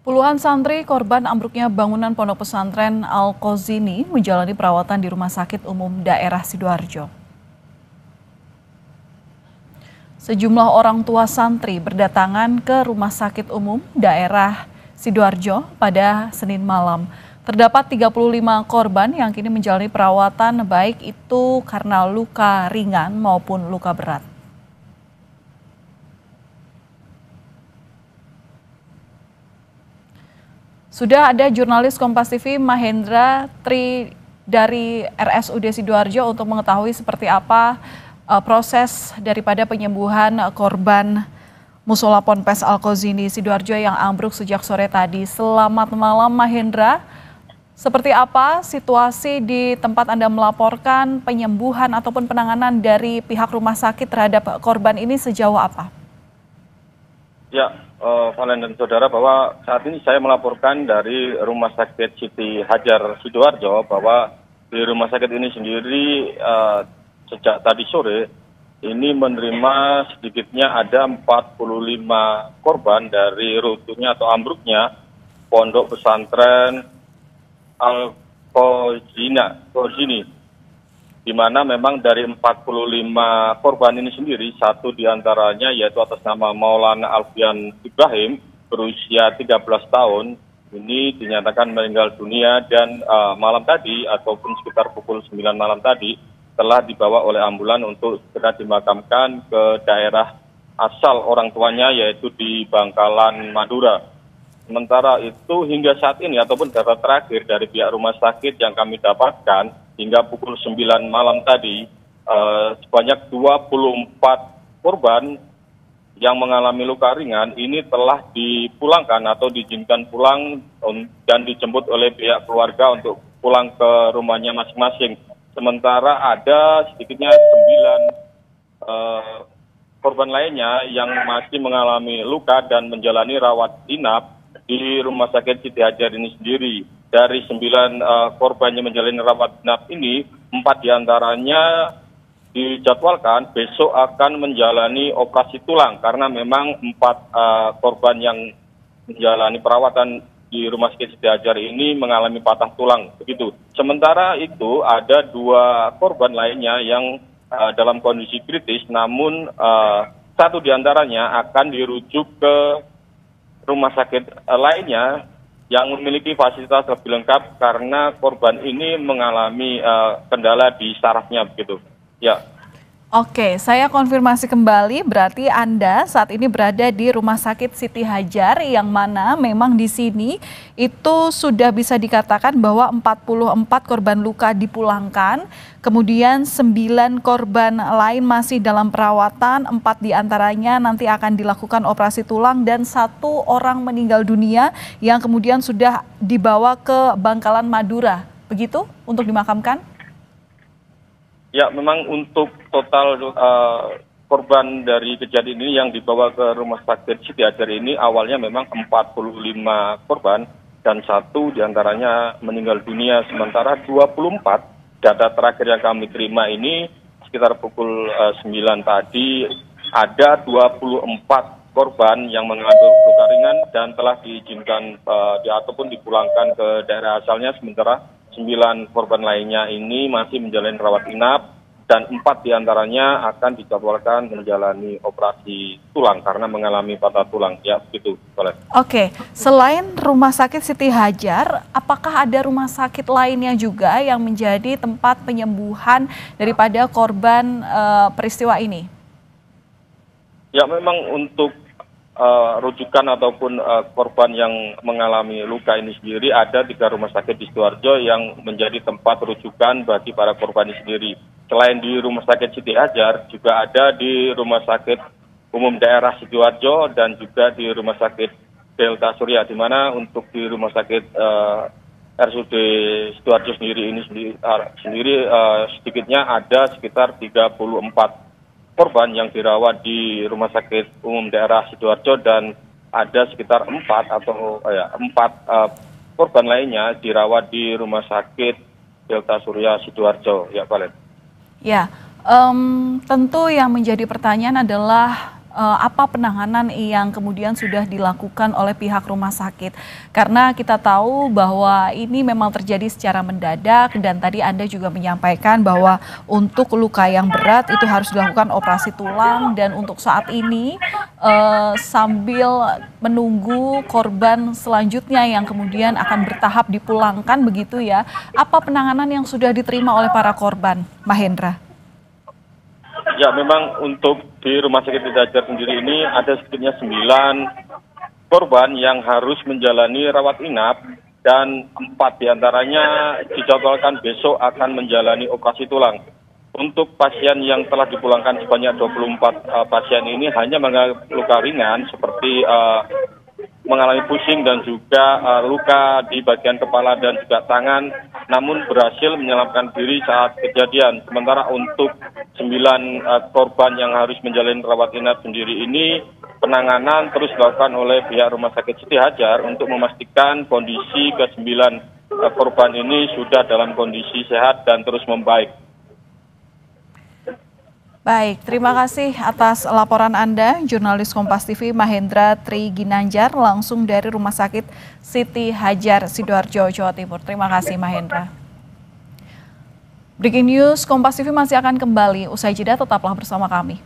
Puluhan santri korban ambruknya bangunan Pondok Pesantren Al-Qazini menjalani perawatan di Rumah Sakit Umum Daerah Sidoarjo. Sejumlah orang tua santri berdatangan ke Rumah Sakit Umum Daerah Sidoarjo pada Senin malam. Terdapat 35 korban yang kini menjalani perawatan baik itu karena luka ringan maupun luka berat. Sudah ada jurnalis Kompas TV Mahendra Tri dari RSUD Sidoarjo untuk mengetahui seperti apa proses daripada penyembuhan korban Musola Ponpes Al-Qazini Sidoarjo yang ambruk sejak sore tadi. Selamat malam Mahendra, seperti apa situasi di tempat Anda melaporkan penyembuhan ataupun penanganan dari pihak rumah sakit terhadap korban ini sejauh apa? Ya, Valen dan saudara, bahwa saat ini saya melaporkan dari Rumah Sakit Siti Hajar Sidoarjo bahwa di rumah sakit ini sendiri sejak tadi sore ini menerima sedikitnya ada 45 korban dari runtuhnya atau ambruknya Pondok Pesantren Al-Qazini, di mana memang dari 45 korban ini sendiri, satu diantaranya yaitu atas nama Maulana Alfian Ibrahim berusia 13 tahun, ini dinyatakan meninggal dunia dan malam tadi ataupun sekitar pukul 9 malam tadi telah dibawa oleh ambulan untuk segera dimakamkan ke daerah asal orang tuanya yaitu di Bangkalan, Madura. Sementara itu hingga saat ini ataupun data terakhir dari pihak rumah sakit yang kami dapatkan hingga pukul 9 malam tadi sebanyak 24 korban yang mengalami luka ringan ini telah dipulangkan atau diizinkan pulang dan dijemput oleh pihak keluarga untuk pulang ke rumahnya masing-masing. Sementara ada sedikitnya 9 korban lainnya yang masih mengalami luka dan menjalani rawat inap di Rumah Sakit Siti Hajar ini sendiri. Dari 9 korban yang menjalani rawat inap ini, 4 diantaranya dijadwalkan besok akan menjalani operasi tulang karena memang 4 korban yang menjalani perawatan di Rumah Sakit Siti Hajar ini mengalami patah tulang, begitu. Sementara itu ada 2 korban lainnya yang dalam kondisi kritis, namun 1 diantaranya akan dirujuk ke rumah sakit lainnya yang memiliki fasilitas lebih lengkap karena korban ini mengalami kendala di sarafnya, begitu. Ya. Oke, saya konfirmasi kembali, berarti Anda saat ini berada di Rumah Sakit Siti Hajar yang mana memang di sini itu sudah bisa dikatakan bahwa 44 korban luka dipulangkan, kemudian 9 korban lain masih dalam perawatan, 4 diantaranya nanti akan dilakukan operasi tulang dan 1 orang meninggal dunia yang kemudian sudah dibawa ke Bangkalan, Madura, begitu untuk dimakamkan? Ya, memang untuk total korban dari kejadian ini yang dibawa ke Rumah Sakit Siti Hajar ini awalnya memang 45 korban dan 1 diantaranya meninggal dunia. Sementara 24 data terakhir yang kami terima ini sekitar pukul 9 tadi ada 24 korban yang mengalami luka ringan dan telah diizinkan ataupun dipulangkan ke daerah asalnya, sementara 9 korban lainnya ini masih menjalani rawat inap dan 4 diantaranya akan dijadwalkan menjalani operasi tulang karena mengalami patah tulang. Ya, begitu. Boleh. Oke, selain Rumah Sakit Siti Hajar, apakah ada rumah sakit lainnya juga yang menjadi tempat penyembuhan daripada korban peristiwa ini? Ya, memang untuk rujukan ataupun korban yang mengalami luka ini sendiri ada 3 rumah sakit di Sidoarjo yang menjadi tempat rujukan bagi para korban ini sendiri. Selain di Rumah Sakit Siti Hajar, juga ada di Rumah Sakit Umum Daerah Sidoarjo dan juga di Rumah Sakit Delta Surya, di mana untuk di Rumah Sakit RSUD Sidoarjo sendiri sedikitnya ada sekitar 34 korban yang dirawat di Rumah Sakit Umum Daerah Sidoarjo dan ada sekitar 4 korban lainnya dirawat di Rumah Sakit Delta Surya Sidoarjo. Ya, Valen. Ya, tentu yang menjadi pertanyaan adalah apa penanganan yang kemudian sudah dilakukan oleh pihak rumah sakit? Karena kita tahu bahwa ini memang terjadi secara mendadak dan tadi Anda juga menyampaikan bahwa untuk luka yang berat itu harus dilakukan operasi tulang dan untuk saat ini sambil menunggu korban selanjutnya yang kemudian akan bertahap dipulangkan begitu ya. Apa penanganan yang sudah diterima oleh para korban, Mahendra? Ya, memang untuk di Rumah Sakit Siti Hadjar sendiri ini ada sedikitnya 9 korban yang harus menjalani rawat inap dan 4 diantaranya dijadwalkan besok akan menjalani operasi tulang. Untuk pasien yang telah dipulangkan sebanyak 24 pasien ini hanya mengalami luka ringan seperti mengalami pusing dan juga luka di bagian kepala dan juga tangan, namun berhasil menyelamatkan diri saat kejadian. Sementara untuk 9 korban yang harus menjalani rawat inap sendiri ini, penanganan terus dilakukan oleh pihak Rumah Sakit Siti Hadjar untuk memastikan kondisi ke-9 korban ini sudah dalam kondisi sehat dan terus membaik. Baik, terima kasih atas laporan Anda, jurnalis Kompas TV Mahendra Tri Ginanjar, langsung dari Rumah Sakit Siti Hadjar, Sidoarjo, Jawa Timur. Terima kasih, Mahendra. Breaking News Kompas TV masih akan kembali. Usai jeda, tetaplah bersama kami.